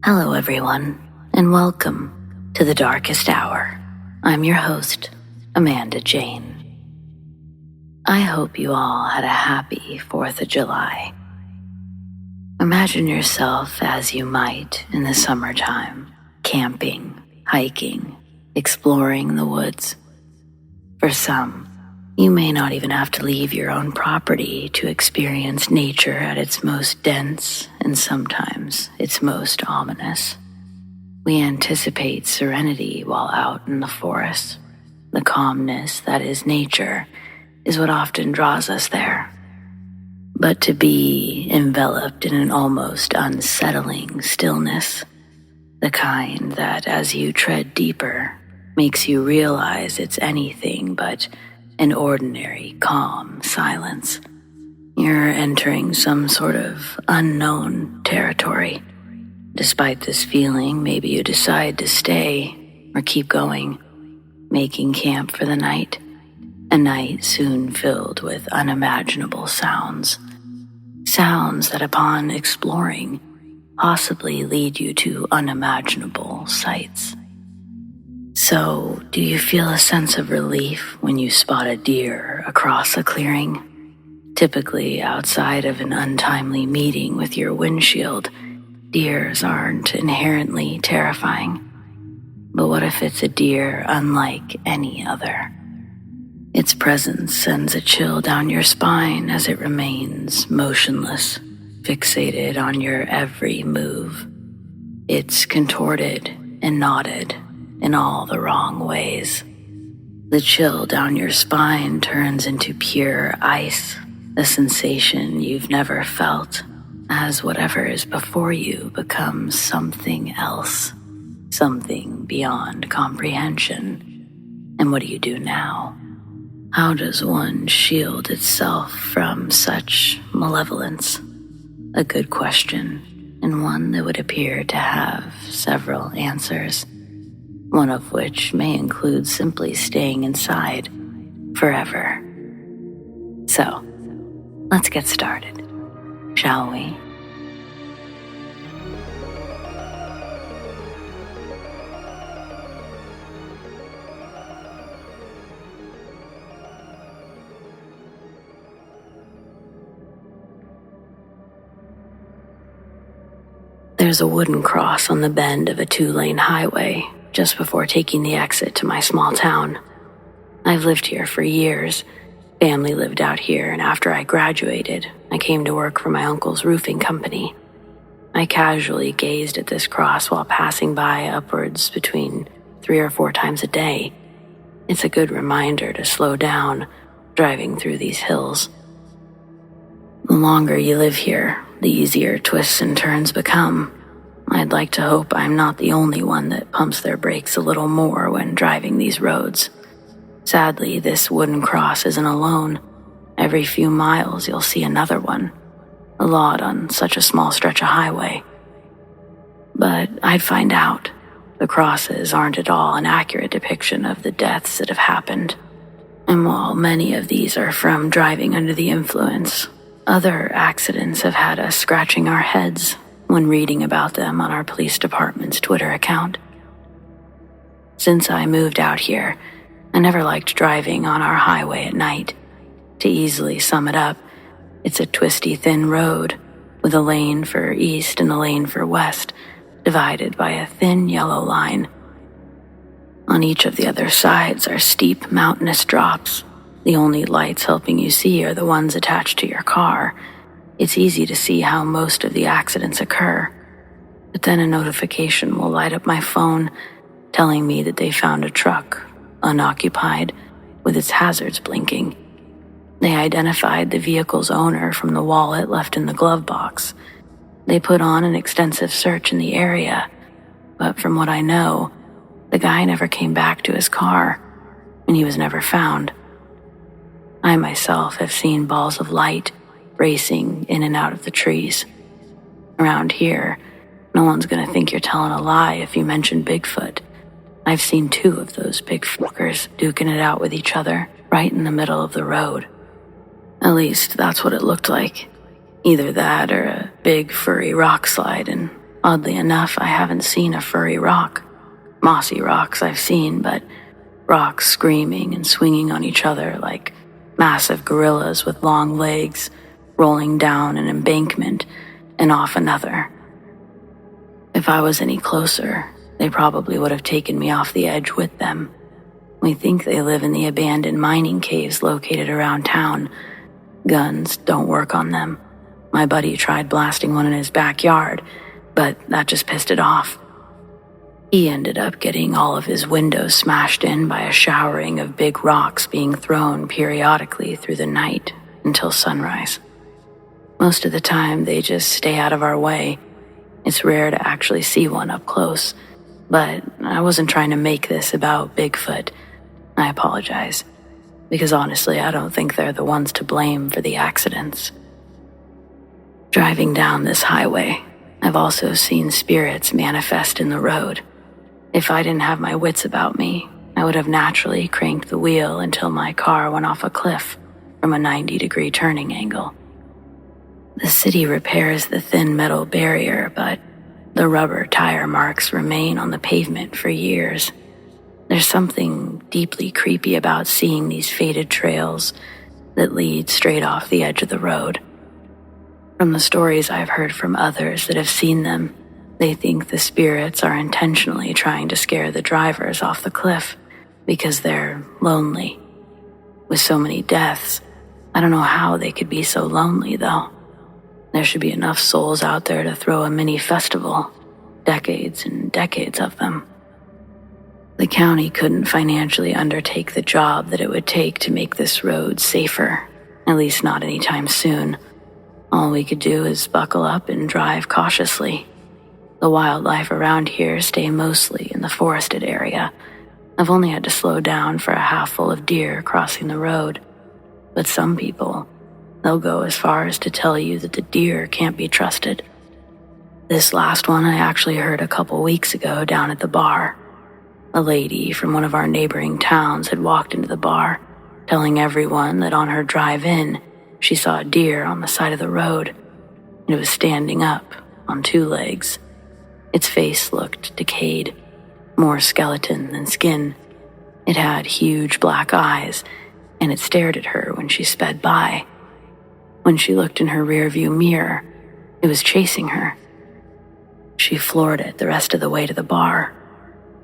Hello everyone, and welcome to the Darkest Hour. I'm your host, Amanda Jane. I hope you all had a happy 4th of July. Imagine yourself as you might in the summertime, camping, hiking, exploring the woods. For some, you may not even have to leave your own property to experience nature at its most dense and sometimes its most ominous. We anticipate serenity while out in the forest. The calmness that is nature is what often draws us there. But to be enveloped in an almost unsettling stillness, the kind that as you tread deeper makes you realize it's anything but an ordinary, calm silence. You're entering some sort of unknown territory. Despite this feeling, maybe you decide to stay or keep going, making camp for the night. A night soon filled with unimaginable sounds. Sounds that upon exploring possibly lead you to unimaginable sights. So, do you feel a sense of relief when you spot a deer across a clearing? Typically outside of an untimely meeting with your windshield, deers aren't inherently terrifying. But what if it's a deer unlike any other? Its presence sends a chill down your spine as it remains motionless, fixated on your every move. It's contorted and knotted in all the wrong ways. The chill down your spine turns into pure ice, a sensation you've never felt, as whatever is before you becomes something else, something beyond comprehension. And what do you do now? How does one shield itself from such malevolence? A good question, and one that would appear to have several answers. One of which may include simply staying inside forever. So, let's get started, shall we? There's a wooden cross on the bend of a 2-lane highway just before taking the exit to my small town. I've lived here for years. Family lived out here, and after I graduated, I came to work for my uncle's roofing company. I casually gazed at this cross while passing by upwards between 3 or 4 times a day. It's a good reminder to slow down driving through these hills. The longer you live here, the easier twists and turns become. I'd like to hope I'm not the only one that pumps their brakes a little more when driving these roads. Sadly, this wooden cross isn't alone. Every few miles you'll see another one. A lot on such a small stretch of highway. But I'd find out. The crosses aren't at all an accurate depiction of the deaths that have happened. And while many of these are from driving under the influence, other accidents have had us scratching our heads when reading about them on our police department's Twitter account. Since I moved out here, I never liked driving on our highway at night. To easily sum it up, it's a twisty, thin road with a lane for east and a lane for west, divided by a thin yellow line. On each of the other sides are steep, mountainous drops. The only lights helping you see are the ones attached to your car. It's easy to see how most of the accidents occur. But then a notification will light up my phone telling me that they found a truck, unoccupied, with its hazards blinking. They identified the vehicle's owner from the wallet left in the glove box. They put on an extensive search in the area, but from what I know, the guy never came back to his car, and he was never found. I myself have seen balls of light racing in and out of the trees. Around here, no one's gonna think you're telling a lie if you mention Bigfoot. I've seen 2 of those big fuckers duking it out with each other right in the middle of the road. At least that's what it looked like. Either that or a big furry rock slide, and Oddly enough, I haven't seen a furry rock. Mossy rocks I've seen, but rocks screaming and swinging on each other like massive gorillas with long legs, rolling down an embankment and off another. If I was any closer, they probably would have taken me off the edge with them. We think they live in the abandoned mining caves located around town. Guns don't work on them. My buddy tried blasting one in his backyard, but that just pissed it off. He ended up getting all of his windows smashed in by a showering of big rocks being thrown periodically through the night until sunrise. Most of the time, they just stay out of our way. It's rare to actually see one up close, but I wasn't trying to make this about Bigfoot. I apologize, because honestly, I don't think they're the ones to blame for the accidents. Driving down this highway, I've also seen spirits manifest in the road. If I didn't have my wits about me, I would have naturally cranked the wheel until my car went off a cliff from a 90-degree turning angle. The city repairs the thin metal barrier, but the rubber tire marks remain on the pavement for years. There's something deeply creepy about seeing these faded trails that lead straight off the edge of the road. From the stories I've heard from others that have seen them, they think the spirits are intentionally trying to scare the drivers off the cliff because they're lonely. With so many deaths, I don't know how they could be so lonely, though. There should be enough souls out there to throw a mini festival, decades and decades of them. The county couldn't financially undertake the job that it would take to make this road safer, at least not anytime soon. All we could do is buckle up and drive cautiously. The wildlife around here stay mostly in the forested area. I've only had to slow down for a half full of deer crossing the road, but some people, they'll go as far as to tell you that the deer can't be trusted. This last one I actually heard a couple weeks ago down at the bar. A lady from one of our neighboring towns had walked into the bar, telling everyone that on her drive in, she saw a deer on the side of the road. It was standing up on two legs. Its face looked decayed, more skeleton than skin. It had huge black eyes, and it stared at her when she sped by. When she looked in her rearview mirror, it was chasing her. She floored it the rest of the way to the bar.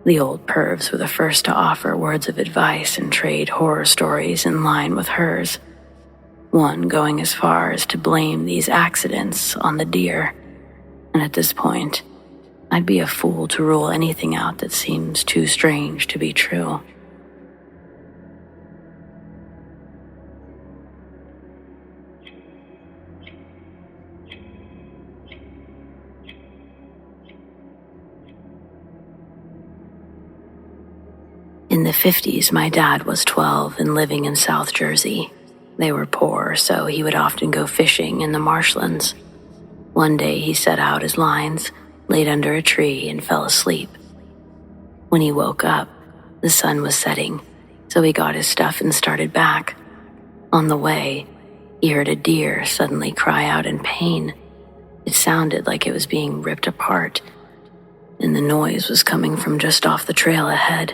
The old pervs were the first to offer words of advice and trade horror stories in line with hers. One going as far as to blame these accidents on the deer. And at this point, I'd be a fool to rule anything out that seems too strange to be true. In the 50s, my dad was 12 and living in South Jersey. They were poor, so he would often go fishing in the marshlands. One day he set out his lines, laid under a tree, and fell asleep. When he woke up, the sun was setting, so he got his stuff and started back. On the way, he heard a deer suddenly cry out in pain. It sounded like it was being ripped apart, and the noise was coming from just off the trail ahead.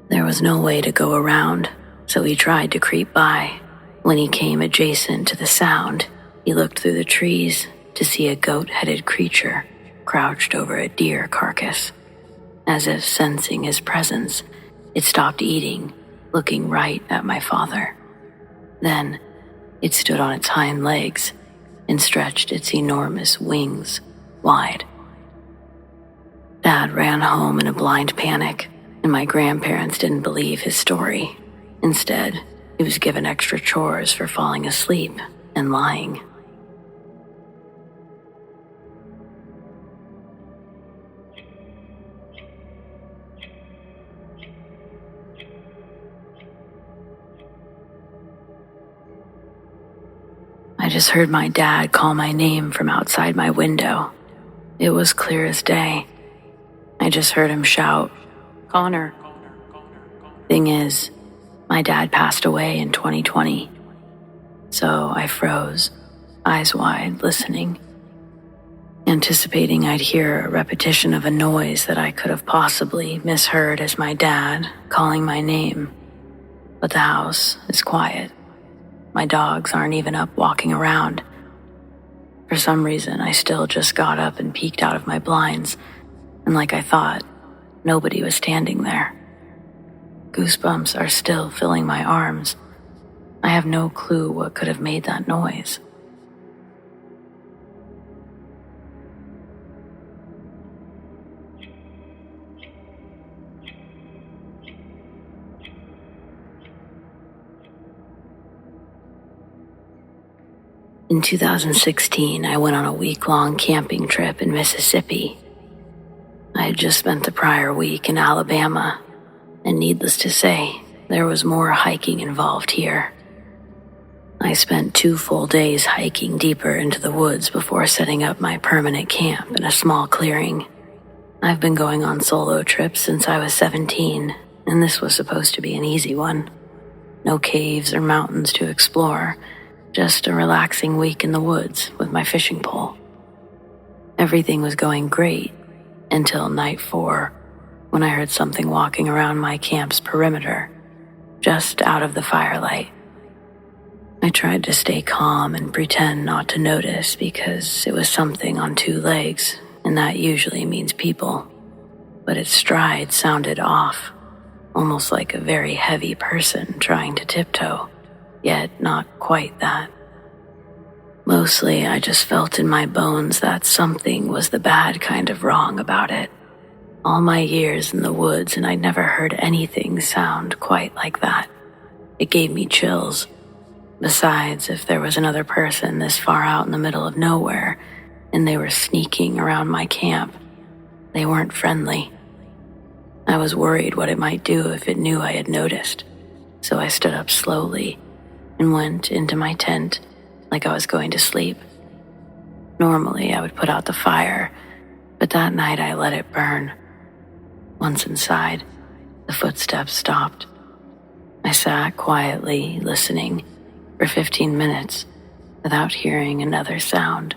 There was no way to go around, so he tried to creep by. When he came adjacent to the sound, he looked through the trees to see a goat-headed creature crouched over a deer carcass. As if sensing his presence, it stopped eating, looking right at my father. Then, it stood on its hind legs and stretched its enormous wings wide. Dad ran home in a blind panic, and my grandparents didn't believe his story. Instead, he was given extra chores for falling asleep and lying. I just heard my dad call my name from outside my window. It was clear as day. I just heard him shout, "Connor." Thing is, my dad passed away in 2020. So I froze, eyes wide, listening. anticipating I'd hear a repetition of a noise that I could have possibly misheard as my dad calling my name. But the house is quiet. My dogs aren't even up walking around. For some reason, I still just got up and peeked out of my blinds, and like I thought, nobody was standing there. Goosebumps are still filling my arms. I have no clue what could have made that noise. In 2016, I went on a week-long camping trip in Mississippi. I had just spent the prior week in Alabama, and needless to say, there was more hiking involved here. I spent 2 full days hiking deeper into the woods before setting up my permanent camp in a small clearing. I've been going on solo trips since I was 17, and this was supposed to be an easy one. No caves or mountains to explore, just a relaxing week in the woods with my fishing pole. Everything was going great until night 4, when I heard something walking around my camp's perimeter, just out of the firelight. I tried to stay calm and pretend not to notice because it was something on 2 legs, and that usually means people. But its stride sounded off, almost like a very heavy person trying to tiptoe, yet not quite that. Mostly, I just felt in my bones that something was the bad kind of wrong about it. All my years in the woods, and I'd never heard anything sound quite like that. It gave me chills. Besides, if there was another person this far out in the middle of nowhere, and they were sneaking around my camp, they weren't friendly. I was worried what it might do if it knew I had noticed, so I stood up slowly and went into my tent like I was going to sleep. Normally, I would put out the fire, but that night I let it burn. Once inside, the footsteps stopped. I sat quietly, listening, for 15 minutes without hearing another sound.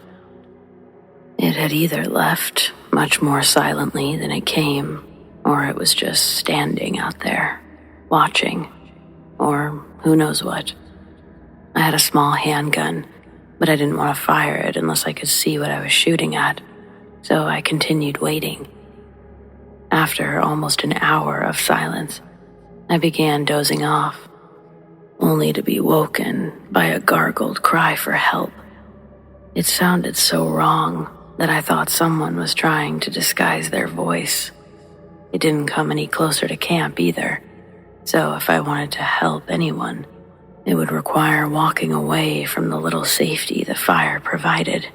It had either left much more silently than it came, or it was just standing out there, watching, or who knows what. I had a small handgun, but I didn't want to fire it unless I could see what I was shooting at, so I continued waiting. After almost an hour of silence, I began dozing off, only to be woken by a gargled cry for help. It sounded so wrong that I thought someone was trying to disguise their voice. It didn't come any closer to camp either, so if I wanted to help anyone, it would require walking away from the little safety the fire provided.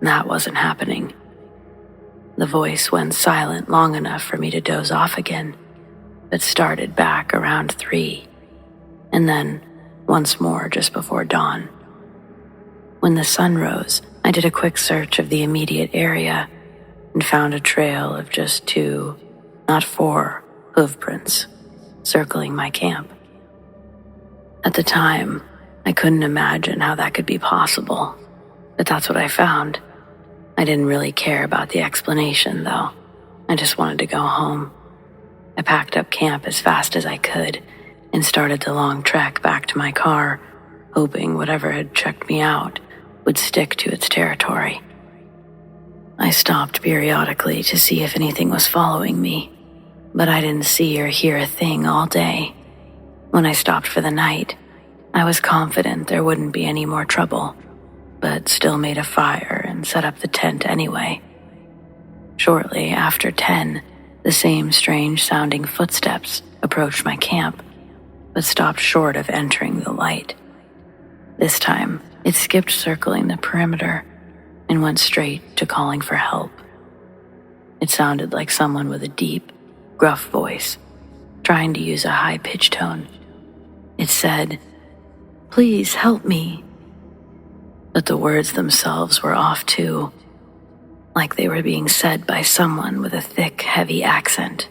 That wasn't happening. The voice went silent long enough for me to doze off again, but started back around 3, and then once more just before dawn. When the sun rose, I did a quick search of the immediate area and found a trail of just 2, not 4, hoof prints circling my camp. At the time, I couldn't imagine how that could be possible, but that's what I found. I didn't really care about the explanation, though. I just wanted to go home. I packed up camp as fast as I could and started the long trek back to my car, hoping whatever had checked me out would stick to its territory. I stopped periodically to see if anything was following me, but I didn't see or hear a thing all day. When I stopped for the night, I was confident there wouldn't be any more trouble, but still made a fire and set up the tent anyway. Shortly after 10, the same strange-sounding footsteps approached my camp, but stopped short of entering the light. This time, it skipped circling the perimeter and went straight to calling for help. It sounded like someone with a deep, gruff voice, trying to use a high-pitched tone. It said, "Please help me." But the words themselves were off too, like they were being said by someone with a thick, heavy accent.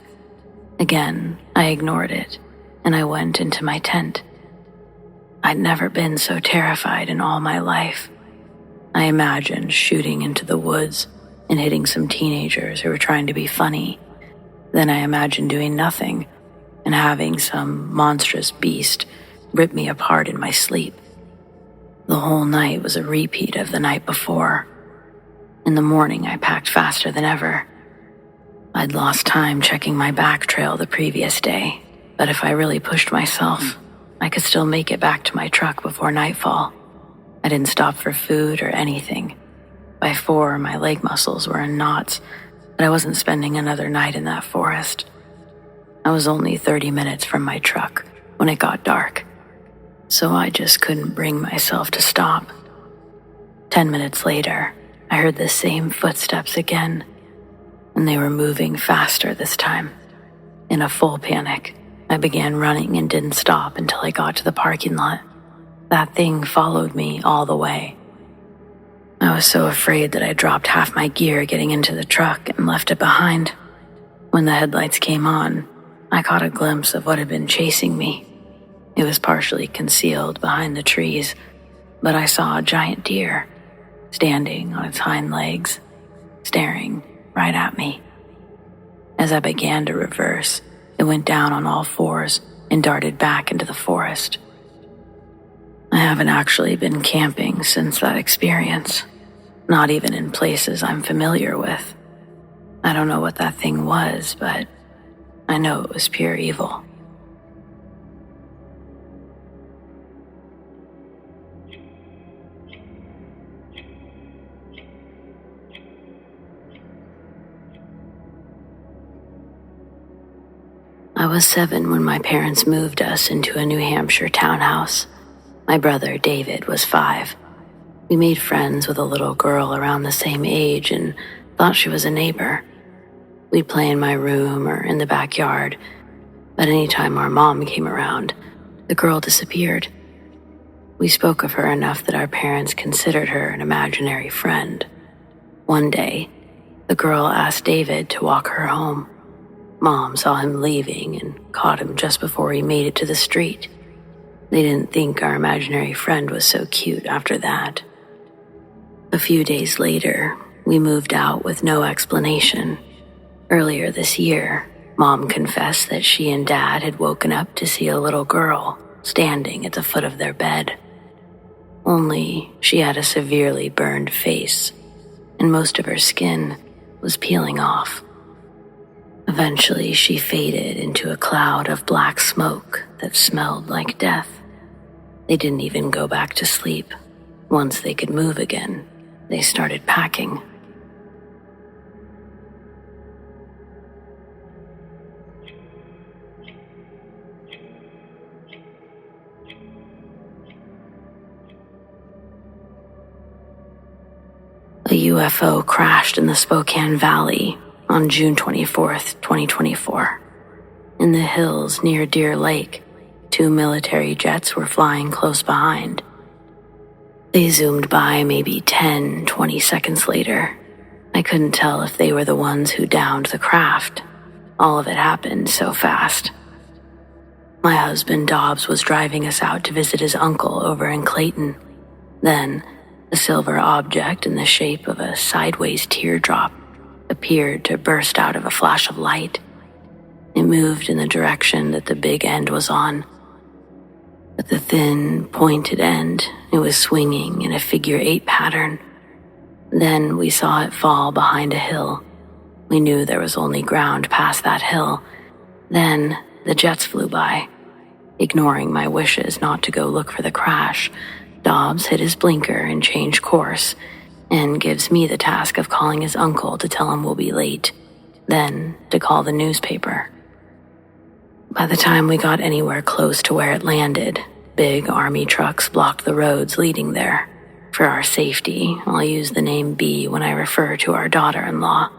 Again, I ignored it, and I went into my tent. I'd never been so terrified in all my life. I imagined shooting into the woods and hitting some teenagers who were trying to be funny. Then I imagined doing nothing and having some monstrous beast rip me apart in my sleep. The whole night was a repeat of the night before. In the morning, I packed faster than ever. I'd lost time checking my back trail the previous day, but if I really pushed myself, I could still make it back to my truck before nightfall. I didn't stop for food or anything. By 4, my leg muscles were in knots, but I wasn't spending another night in that forest. I was only 30 minutes from my truck when it got dark, so I just couldn't bring myself to stop. 10 minutes later, I heard the same footsteps again, and they were moving faster this time. In a full panic, I began running and didn't stop until I got to the parking lot. That thing followed me all the way. I was so afraid that I dropped half my gear getting into the truck and left it behind. When the headlights came on, I caught a glimpse of what had been chasing me. It was partially concealed behind the trees, but I saw a giant deer standing on its hind legs, staring right at me. As I began to reverse, it went down on all 4s and darted back into the forest. I haven't actually been camping since that experience, not even in places I'm familiar with. I don't know what that thing was, but I know it was pure evil. I was 7 when my parents moved us into a New Hampshire townhouse. My brother, David, was 5. We made friends with a little girl around the same age and thought she was a neighbor. We'd play in my room or in the backyard, but anytime our mom came around, the girl disappeared. We spoke of her enough that our parents considered her an imaginary friend. One day, the girl asked David to walk her home. Mom saw him leaving and caught him just before he made it to the street. They didn't think our imaginary friend was so cute after that. A few days later, we moved out with no explanation. Earlier this year, Mom confessed that she and Dad had woken up to see a little girl standing at the foot of their bed. Only she had a severely burned face, and most of her skin was peeling off. Eventually, she faded into a cloud of black smoke that smelled like death. They didn't even go back to sleep. Once they could move again, they started packing. A UFO crashed in the Spokane Valley on June 24th, 2024. In the hills near Deer Lake, 2 military jets were flying close behind. They zoomed by maybe 10, 20 seconds later. I couldn't tell if they were the ones who downed the craft. All of it happened so fast. My husband Dobbs was driving us out to visit his uncle over in Clayton. Then, a silver object in the shape of a sideways teardrop appeared to burst out of a flash of light. It moved in the direction that the big end was on. At the thin, pointed end, it was swinging in a figure 8 pattern. Then we saw it fall behind a hill. We knew there was only ground past that hill. Then the jets flew by. Ignoring my wishes not to go look for the crash, Dobbs hit his blinker and changed course, and gives me the task of calling his uncle to tell him we'll be late, then to call the newspaper. By the time we got anywhere close to where it landed, big army trucks blocked the roads leading there. For our safety, I'll use the name B when I refer to our daughter-in-law.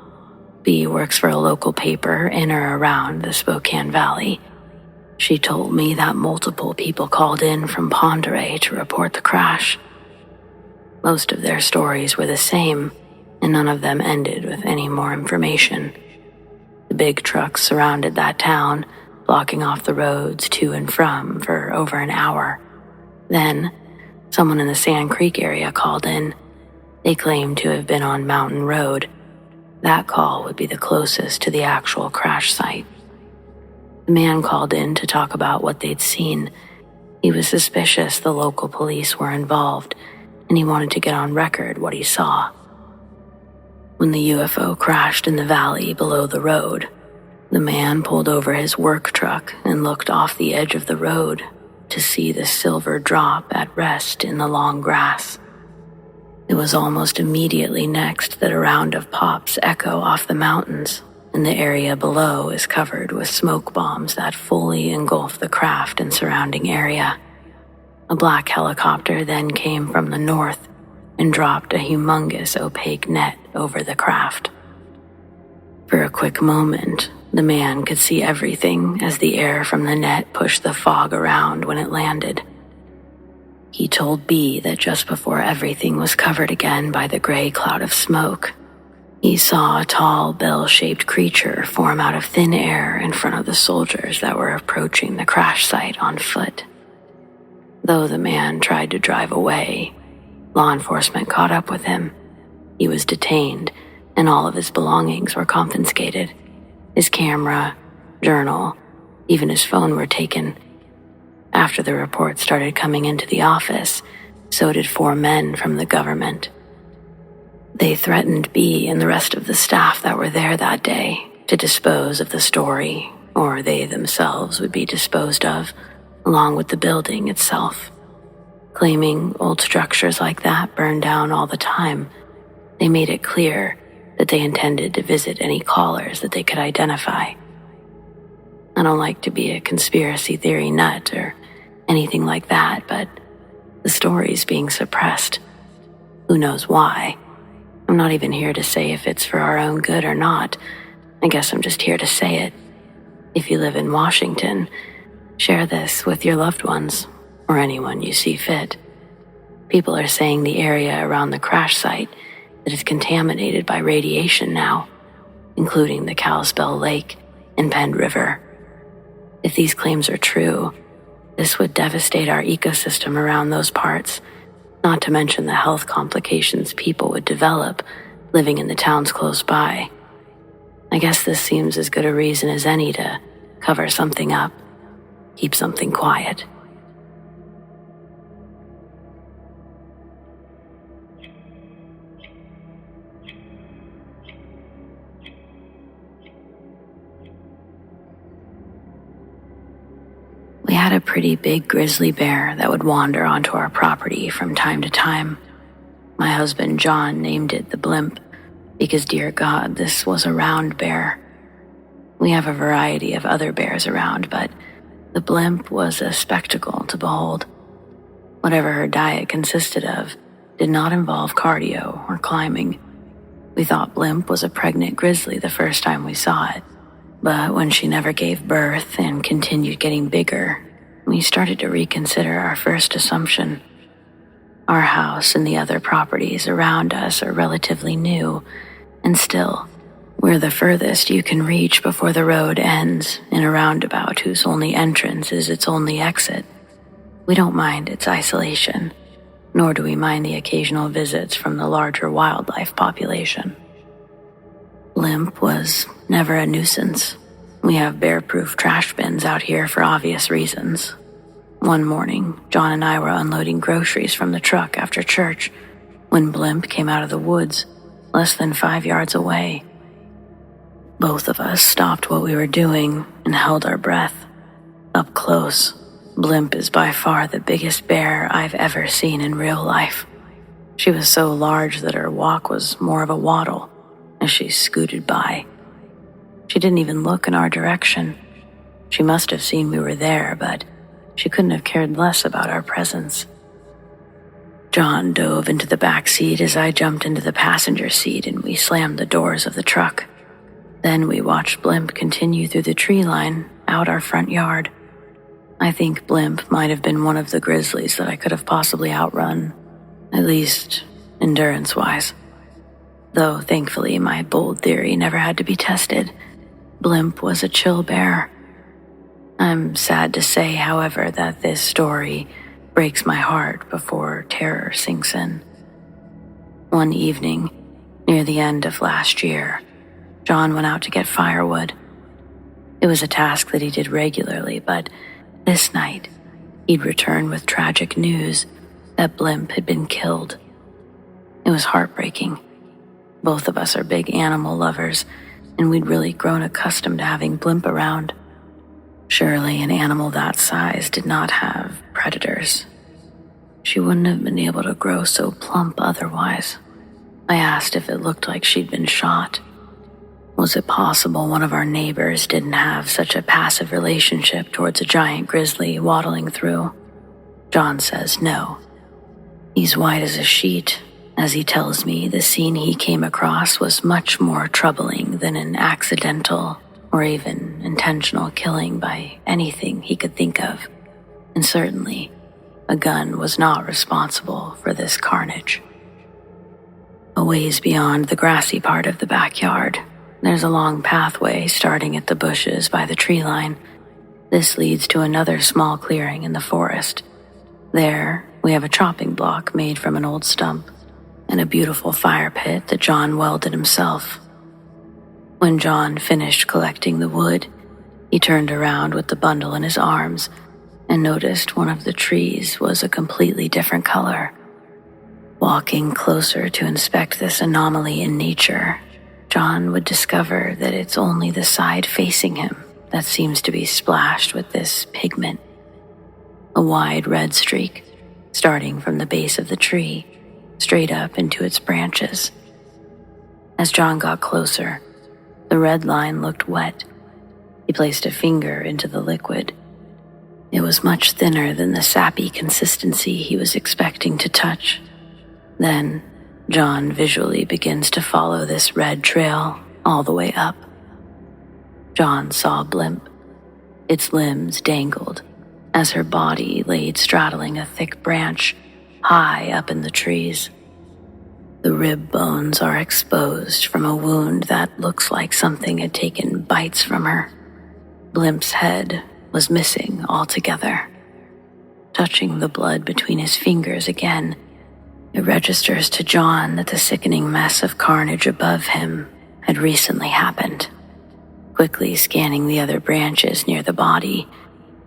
B works for a local paper in or around the Spokane Valley. She told me that multiple people called in from Ponderay to report the crash. Most of their stories were the same, and none of them ended with any more information. The big trucks surrounded that town, blocking off the roads to and from for over an hour. Then, someone in the Sand Creek area called in. They claimed to have been on Mountain Road, That call would be the closest to the actual crash site. The man called in to talk about what they'd seen. He was suspicious the local police were involved, and he wanted to get on record what he saw. When the UFO crashed in the valley below the road, the man pulled over his work truck and looked off the edge of the road to see the silver drop at rest in the long grass. It was almost immediately next that a round of pops echo off the mountains, and the area below is covered with smoke bombs that fully engulf the craft and surrounding area. A black helicopter then came from the north and dropped a humongous opaque net over the craft. For a quick moment, the man could see everything as the air from the net pushed the fog around when it landed. He told B that just before everything was covered again by the gray cloud of smoke, he saw a tall, bell-shaped creature form out of thin air in front of the soldiers that were approaching the crash site on foot. Though the man tried to drive away, law enforcement caught up with him. He was detained, and all of his belongings were confiscated. His camera, journal, even his phone were taken. After the reports started coming into the office, so did 4 men from the government. They threatened B and the rest of the staff that were there that day to dispose of the story, or they themselves would be disposed of, along with the building itself. Claiming old structures like that burn down all the time, they made it clear that they intended to visit any callers that they could identify. I don't like to be a conspiracy theory nut or anything like that, but the story's being suppressed. Who knows why? I'm not even here to say if it's for our own good or not. I guess I'm just here to say it. If you live in Washington, share this with your loved ones or anyone you see fit. People are saying the area around the crash site that is contaminated by radiation now, including the Kalispell Lake and Penn River. If these claims are true, this would devastate our ecosystem around those parts, not to mention the health complications people would develop living in the towns close by. I guess this seems as good a reason as any to cover something up, keep something quiet. We had a pretty big grizzly bear that would wander onto our property from time to time. My husband John named it the Blimp because, dear God, this was a round bear. We have a variety of other bears around, but the Blimp was a spectacle to behold. Whatever her diet consisted of did not involve cardio or climbing. We thought Blimp was a pregnant grizzly the first time we saw it. But when she never gave birth and continued getting bigger, we started to reconsider our first assumption. Our house and the other properties around us are relatively new, and still, we're the furthest you can reach before the road ends in a roundabout whose only entrance is its only exit. We don't mind its isolation, nor do we mind the occasional visits from the larger wildlife population. Blimp was never a nuisance. We have bear-proof trash bins out here for obvious reasons. One morning, John and I were unloading groceries from the truck after church when Blimp came out of the woods, less than 5 yards away. Both of us stopped what we were doing and held our breath. Up close, Blimp is by far the biggest bear I've ever seen in real life. She was so large that her walk was more of a waddle as she scooted by. She didn't even look in our direction. She must have seen we were there, but she couldn't have cared less about our presence. John dove into the back seat as I jumped into the passenger seat, and we slammed the doors of the truck. Then we watched Blimp continue through the tree line out our front yard. I think Blimp might have been one of the grizzlies that I could have possibly outrun, at least endurance-wise. Though, thankfully, my bold theory never had to be tested. Blimp was a chill bear. I'm sad to say, however, that this story breaks my heart before terror sinks in. One evening, near the end of last year, John went out to get firewood. It was a task that he did regularly, but this night, he'd return with tragic news that Blimp had been killed. It was heartbreaking. Both of us are big animal lovers, and we'd really grown accustomed to having Blimp around. Surely an animal that size did not have predators. She wouldn't have been able to grow so plump otherwise. I asked if it looked like she'd been shot. Was it possible one of our neighbors didn't have such a passive relationship towards a giant grizzly waddling through? John says no. He's white as a sheet. As he tells me, the scene he came across was much more troubling than an accidental or even intentional killing by anything he could think of. And certainly, a gun was not responsible for this carnage. A ways beyond the grassy part of the backyard, there's a long pathway starting at the bushes by the tree line. This leads to another small clearing in the forest. There, we have a chopping block made from an old stump and a beautiful fire pit that John welded himself. When John finished collecting the wood, he turned around with the bundle in his arms and noticed one of the trees was a completely different color. Walking closer to inspect this anomaly in nature, John would discover that it's only the side facing him that seems to be splashed with this pigment. A wide red streak, starting from the base of the tree, straight up into its branches. As John got closer, the red line looked wet. He placed a finger into the liquid. It was much thinner than the sappy consistency he was expecting to touch. Then, John visually begins to follow this red trail all the way up. John saw Blimp. Its limbs dangled as her body laid straddling a thick branch high up in the trees. The rib bones are exposed from a wound that looks like something had taken bites from her. Blimp's head was missing altogether. Touching the blood between his fingers again, it registers to John that the sickening mess of carnage above him had recently happened. Quickly scanning the other branches near the body,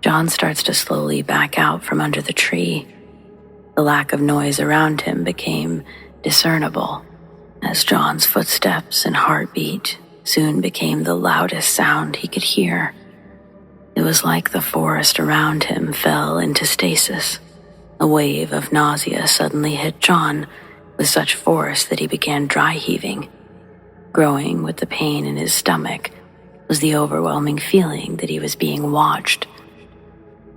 John starts to slowly back out from under the tree. The lack of noise around him became discernible as John's footsteps and heartbeat soon became the loudest sound he could hear. It was like the forest around him fell into stasis. A wave of nausea suddenly hit John with such force that he began dry heaving. Growing with the pain in his stomach was the overwhelming feeling that he was being watched.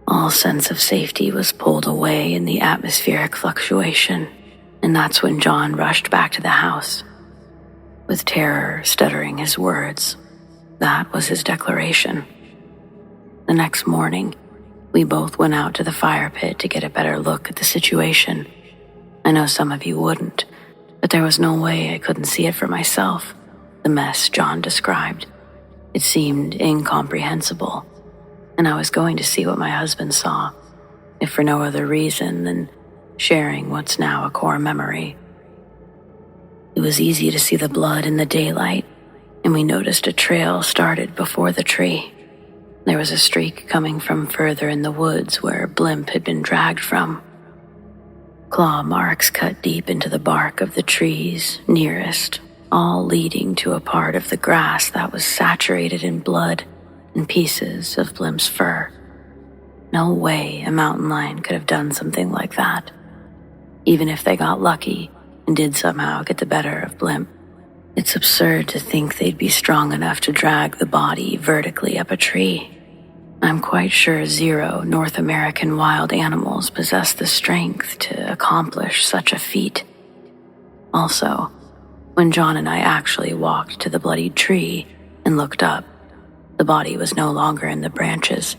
All sense of safety was pulled away in the atmospheric fluctuation, and that's when John rushed back to the house. With terror stuttering his words, that was his declaration. The next morning, we both went out to the fire pit to get a better look at the situation. I know some of you wouldn't, but there was no way I couldn't see it for myself, the mess John described. It seemed incomprehensible, and I was going to see what my husband saw, if for no other reason than sharing what's now a core memory. It was easy to see the blood in the daylight, and we noticed a trail started before the tree. There was a streak coming from further in the woods where Blimp had been dragged from. Claw marks cut deep into the bark of the trees nearest, all leading to a part of the grass that was saturated in blood and pieces of Blimp's fur. No way a mountain lion could have done something like that. Even if they got lucky and did somehow get the better of Blimp, it's absurd to think they'd be strong enough to drag the body vertically up a tree. I'm quite sure 0 North American wild animals possess the strength to accomplish such a feat. Also, when John and I actually walked to the bloodied tree and looked up, the body was no longer in the branches.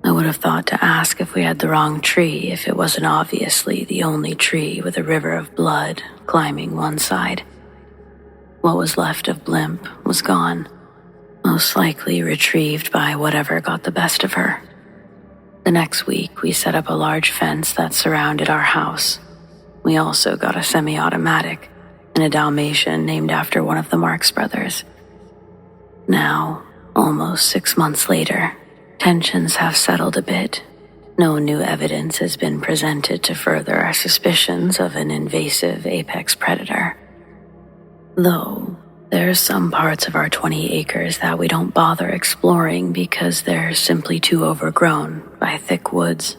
I would have thought to ask if we had the wrong tree if it wasn't obviously the only tree with a river of blood climbing one side. What was left of Blimp was gone, most likely retrieved by whatever got the best of her. The next week, we set up a large fence that surrounded our house. We also got a semi-automatic, and a Dalmatian named after one of the Marx brothers. Now, almost 6 months later, tensions have settled a bit. No new evidence has been presented to further our suspicions of an invasive apex predator. Though, there are some parts of our 20 acres that we don't bother exploring because they're simply too overgrown by thick woods.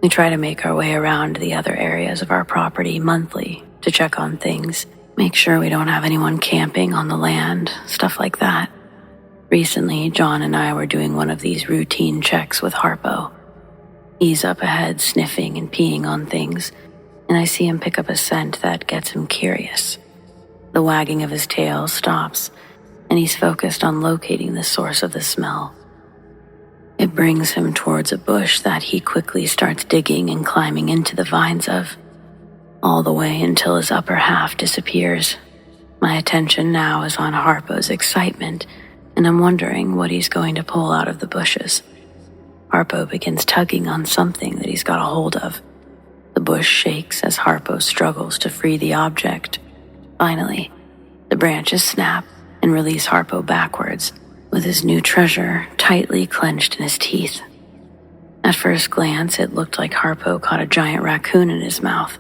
We try to make our way around the other areas of our property monthly to check on things, make sure we don't have anyone camping on the land, stuff like that. Recently, John and I were doing one of these routine checks with Harpo. He's up ahead sniffing and peeing on things, and I see him pick up a scent that gets him curious. The wagging of his tail stops, and he's focused on locating the source of the smell. It brings him towards a bush that he quickly starts digging and climbing into the vines of, all the way until his upper half disappears. My attention now is on Harpo's excitement, and I'm wondering what he's going to pull out of the bushes. Harpo begins tugging on something that he's got a hold of. The bush shakes as Harpo struggles to free the object. Finally, the branches snap and release Harpo backwards, with his new treasure tightly clenched in his teeth. At first glance, it looked like Harpo caught a giant raccoon in his mouth.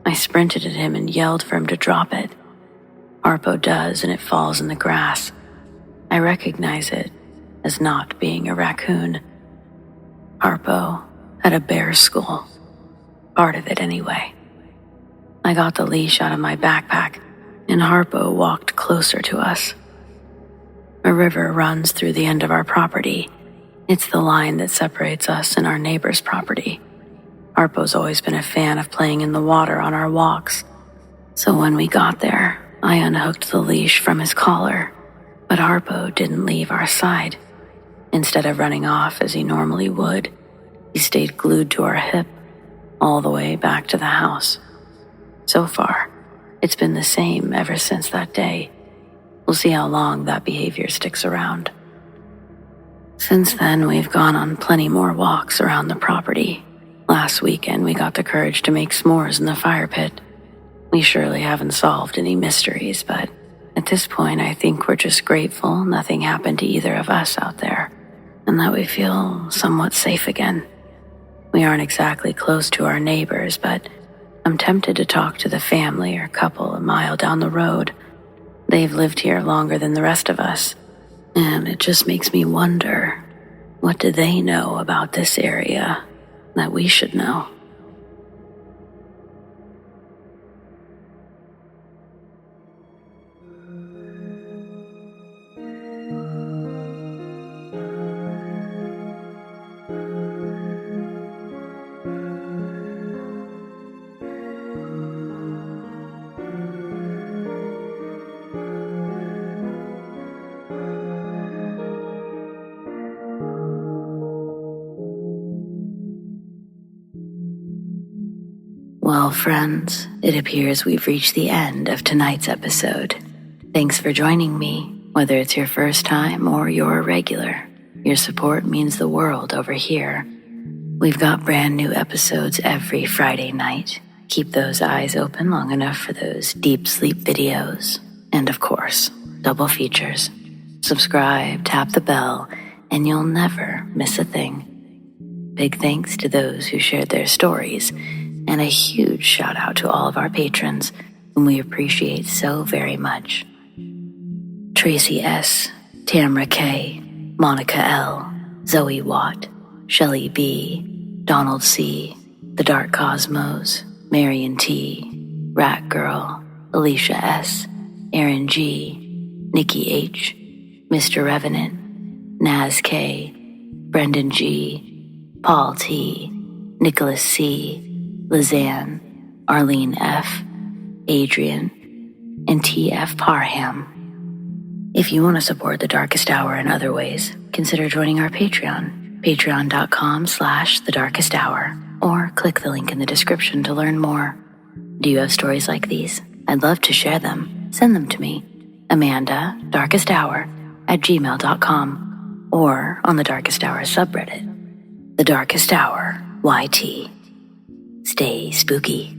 I sprinted at him and yelled for him to drop it. Harpo does, and it falls in the grass. I recognize it as not being a raccoon. Harpo had a bear's skull. Part of it, anyway. I got the leash out of my backpack, and Harpo walked closer to us. A river runs through the end of our property. It's the line that separates us and our neighbor's property. Harpo's always been a fan of playing in the water on our walks, so when we got there, I unhooked the leash from his collar, but Harpo didn't leave our side. Instead of running off as he normally would, he stayed glued to our hip all the way back to the house. So far, it's been the same ever since that day. We'll see how long that behavior sticks around. Since then, we've gone on plenty more walks around the property. Last weekend, we got the courage to make s'mores in the fire pit. We surely haven't solved any mysteries, but at this point, I think we're just grateful nothing happened to either of us out there, and that we feel somewhat safe again. We aren't exactly close to our neighbors, but I'm tempted to talk to the family or couple a mile down the road. They've lived here longer than the rest of us, and it just makes me wonder, what do they know about this area that we should know? Well, friends, it appears we've reached the end of tonight's episode. Thanks for joining me, whether it's your first time or you're a regular. Your support means the world over here. We've got brand new episodes every Friday night. Keep those eyes open long enough for those deep sleep videos. And of course, double features. Subscribe, tap the bell, and you'll never miss a thing. Big thanks to those who shared their stories, and a huge shout out to all of our patrons, whom we appreciate so very much. Tracy S, Tamara K, Monica L, ZoeWatt, Chelle B, Donald C, The Dark Cosmos, Marion T, Rat Girl, Alisha S, Erin G, Nikki H, Mr. Revenant, Naz K, Brendon G, Paul T, Nicholas C, Lissane, Arlene F, Adrienne, and TF Parham. If you want to support the Darkest Hour in other ways, consider joining our Patreon, patreon.com/thedarkesthour, or click the link in the description to learn more. Do you have stories like these? I'd love to share them. Send them to me, amandadarkesthour@gmail.com, or on the Darkest Hour subreddit, The Darkest Hour YT. Stay spooky.